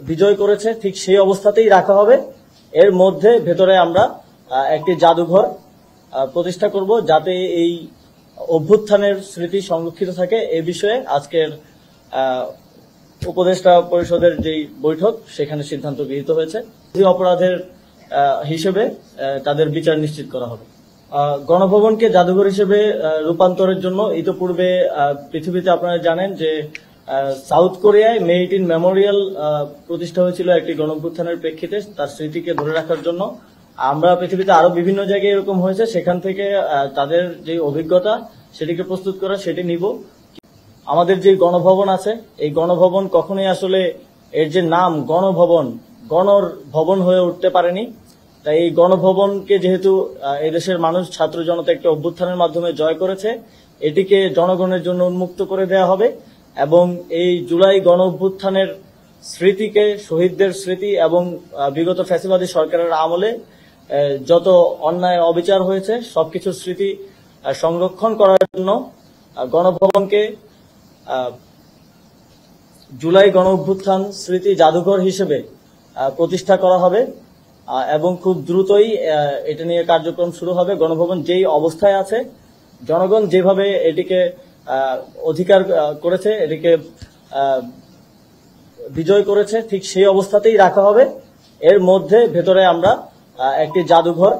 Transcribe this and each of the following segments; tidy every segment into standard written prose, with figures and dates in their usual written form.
বিজয় করেছে ঠিক সেই অবস্থাতেই রাখা হবে। এর মধ্যে ভেতরে আমরা একটি জাদুঘর প্রতিষ্ঠা করব যাতে এই অভ্যুত্থানের স্মৃতি সংরক্ষিত থাকে। এ বিষয়ে আজকের উপদেষ্টা পরিষদের যেই বৈঠক সেখানে সিদ্ধান্ত গৃহীত হয়েছে। অপরাধের হিসেবে তাদের বিচার নিশ্চিত করা হবে। গণভবনকে জাদুঘর হিসেবে রূপান্তরের জন্য ইতিপূর্বে পৃথিবীতে আপনারা জানেন যে সাউথ কোরিয়ায় মে 18 মেমোরিয়াল প্রতিষ্ঠা হয়েছিল একটি গণঅভ্যুত্থানের প্রেক্ষিতে তার স্মৃতিকে ধরে রাখার জন্য। আমরা পৃথিবীতে আরো বিভিন্ন জায়গায় এরকম হয়েছে, সেখান থেকে তাদের যে অভিজ্ঞতা সেটিকে প্রস্তুত করা সেটি নিব। আমাদের যে গণভবন আছে এই গণভবন কখনোই আসলে এর যে নাম গণভবন, গণর ভবন হয়ে উঠতে পারেনি। তাই এই গণভবনকে যেহেতু এদেশের মানুষ ছাত্র জনতা একটা অভ্যুত্থানের মাধ্যমে জয় করেছে, এটিকে জনগণের জন্য উন্মুক্ত করে দেওয়া হবে এবং এই জুলাই গণ অভ্যুত্থানের স্মৃতিকে, শহীদদের স্মৃতি এবং বিগত ফ্যাসিবাদী সরকারের আমলে যত অন্যায় অবিচার হয়েছে সবকিছুর স্মৃতি সংরক্ষণ করার জন্য গণভবনকে জুলাই গণ অভ্যুত্থান স্মৃতি জাদুঘর হিসেবে প্রতিষ্ঠা করা হবে এবং খুব দ্রুতই এটা নিয়ে কার্যক্রম শুরু হবে। গণভবন যেই অবস্থায় আছে, জনগণ যেভাবে এটিকে অধিকার করেছে, এটিকে বিজয় করেছে ঠিক সেই অবস্থাতেই রাখা হবে। এর মধ্যে ভেতরে আমরা একটি জাদুঘর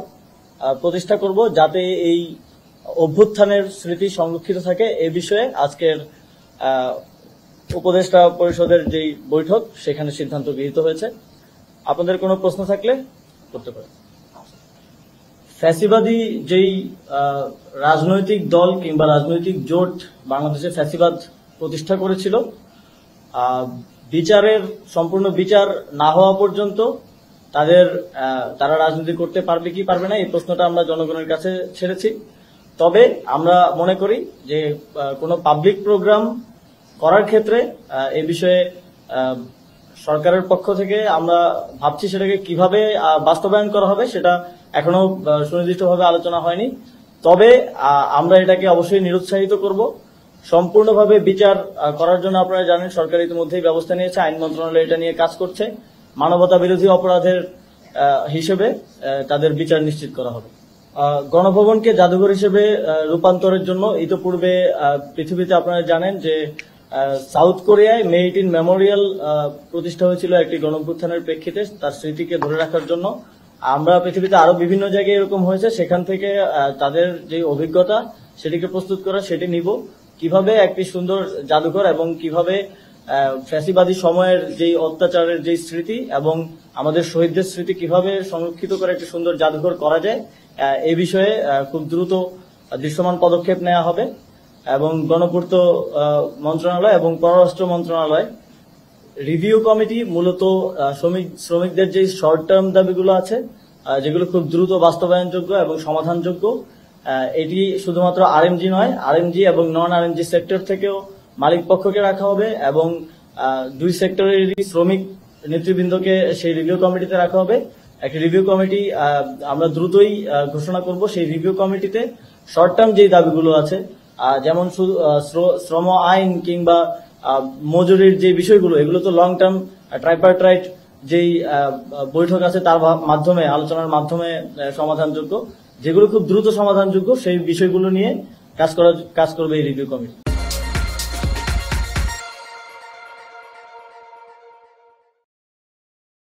প্রতিষ্ঠা করব যাতে এই অভ্যুত্থানের স্মৃতি সংরক্ষিত থাকে। এ বিষয়ে আজকের উপদেষ্টা পরিষদের যেই বৈঠক সেখানে সিদ্ধান্ত গৃহীত হয়েছে। আপনাদের কোনো প্রশ্ন থাকলে করতে পারেন। ফ্যাসিবাদী যেই রাজনৈতিক দল কিংবা রাজনৈতিক জোট বাংলাদেশে ফ্যাসিবাদ প্রতিষ্ঠা করেছিল, বিচারের সম্পূর্ণ বিচার না হওয়া পর্যন্ত তারা রাজনীতি করতে পারবে কি পারবে না এই প্রশ্নটা আমরা জনগণের কাছে ছেড়েছি। তবে আমরা মনে করি যে কোনো পাবলিক প্রোগ্রাম করার ক্ষেত্রে এই বিষয়ে সরকারের পক্ষ থেকে আমরা ভাবছি সেটাকে কিভাবে বাস্তবায়ন করা হবে সেটা এখনো সুনির্দিষ্টভাবে আলোচনা হয়নি। তবে আমরা এটাকে অবশ্যই নিরুৎসাহিত করব। সম্পূর্ণভাবে বিচার করার জন্য আপনারা জানেন সরকার ইতিমধ্যেই ব্যবস্থা নিয়েছে, আইন মন্ত্রণালয় এটা নিয়ে কাজ করছে। মানবতা বিরোধী অপরাধের হিসেবে তাদের বিচার নিশ্চিত করা হবে। গণভবনকে জাদুঘর হিসেবে রূপান্তরের জন্য ইতিপূর্বে পৃথিবীতে আপনারা জানেন যে সাউথ কোরিয়ায় মে 18 মেমোরিয়াল প্রতিষ্ঠা হয়েছিল একটি গণঅভ্যুত্থানের প্রেক্ষিতে তার স্মৃতিকে ধরে রাখার জন্য। আমরা পৃথিবীতে আরো বিভিন্ন জায়গায় এরকম হয়েছে, সেখান থেকে তাদের যে অভিজ্ঞতা সেটিকে প্রস্তুত করা সেটি নিব। কিভাবে একটি সুন্দর জাদুঘর এবং কিভাবে ফ্যাসিবাদী সময়ের যেই অত্যাচারের যে স্মৃতি এবং আমাদের শহীদদের স্মৃতি কিভাবে সংরক্ষিত করে একটি সুন্দর জাদুঘর করা যায় এই বিষয়ে খুব দ্রুত দৃশ্যমান পদক্ষেপ নেওয়া হবে এবং গণপূর্ত মন্ত্রণালয় এবং পররাষ্ট্র মন্ত্রণালয় রিভিউ কমিটি মূলত শ্রমিকদের যে শর্ট টার্ম দাবিগুলো আছে যেগুলো খুব দ্রুত বাস্তবায়নযোগ্য এবং সমাধানযোগ্য, এটি শুধুমাত্র আরএমজি নয়, আরএমজি এবং নন আরএমজি সেক্টর থেকেও মালিক পক্ষকে রাখা হবে এবং দুই সেক্টরেরই শ্রমিক নেতৃবৃন্দকে সেই রিভিউ কমিটিতে রাখা হবে। একটি রিভিউ কমিটি আমরা দ্রুতই ঘোষণা করব। সেই রিভিউ কমিটিতে শর্ট টার্ম যেই দাবিগুলো আছে যেমন শ্রম আইন কিংবা মজুরির যে বিষয়গুলো, এগুলো তো লং টার্ম ট্রাইপারট্রাইট যেই বৈঠক আছে তার মাধ্যমে, আলোচনার মাধ্যমে সমাধানযোগ্য। যেগুলো খুব দ্রুত সমাধানযোগ্য সেই বিষয়গুলো নিয়ে কাজ করবে এই রিভিউ কমিটি।